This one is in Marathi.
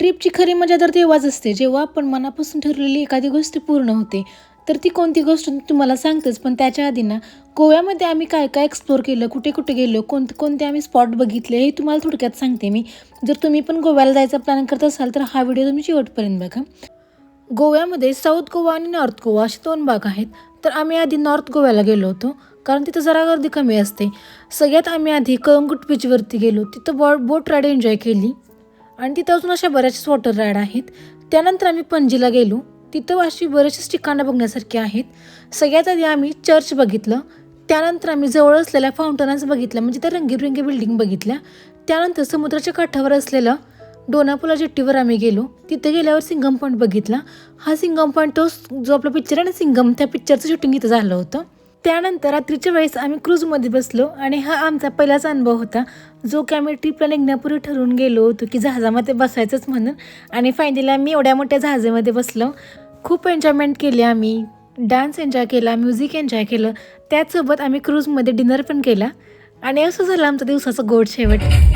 ट्रिपची खरी मजा तर तेव्हाच असते जेव्हा आपण मनापासून ठरलेली एखादी गोष्ट पूर्ण होते. तर ती कोणती गोष्ट तुम्हाला सांगतेच, पण त्याच्या आधी ना गोव्यामध्ये आम्ही काय काय एक्सप्लोर केलं, कुठे कुठे गेलो, कोणते कोणते आम्ही स्पॉट बघितले हे तुम्हाला थोडक्यात सांगते मी. जर तुम्ही पण गोव्याला जायचा प्लॅन करत असाल तर हा व्हिडिओ तुम्ही शेवटपर्यंत बघा. गोव्यामध्ये साऊथ गोवा आणि नॉर्थ गोवा असे 2 भाग आहेत. तर आम्ही आधी नॉर्थ गोव्याला गेलो होतो, कारण तिथं जरा गर्दी कमी असते. सगळ्यात आम्ही आधी कळंगूट बीचवरती गेलो. तिथं बोट राईड एन्जॉय केली आणि तिथं अजून अशा बऱ्याचशाच वॉटर राईड आहेत. त्यानंतर आम्ही पणजीला गेलो. तिथं अशी बरेचसेच ठिकाणं बघण्यासारखी आहेत. सगळ्यात आधी आम्ही चर्च बघितलं. त्यानंतर आम्ही जवळ असलेल्या फाउंटन्स बघितल्या, म्हणजे त्या रंगीबेरंगी बिल्डिंग बघितल्या. त्यानंतर समुद्राच्या काठावर असलेलं डोनापोला जेट्टीवर आम्ही गेलो. तिथे गेल्यावर सिंगम पॉईंट बघितला. हा सिंगम पॉईंट तो जो आपला पिक्चर आहे ना सिंगम, त्या पिक्चरचं शूटिंग इथं झालं होतं. त्यानंतर रात्रीच्या वेळेस आम्ही क्रूजमध्ये बसलो आणि हा आमचा पहिलाच अनुभव होता, जो की आम्ही ट्रिपला निघण्यापूर्वी ठरवून गेलो होतो की जहाजामध्ये बसायचंच म्हणून. आणि फायनली आम्ही एवढ्या मोठ्या जहाजामध्ये बसलो. खूप एन्जॉयमेंट केली आम्ही, डान्स एन्जॉय केला, म्युझिक एन्जॉय केलं. त्याचसोबत आम्ही क्रूजमध्ये डिनर पण केला आणि असं झालं आमचा दिवसाचा गोड शेवट.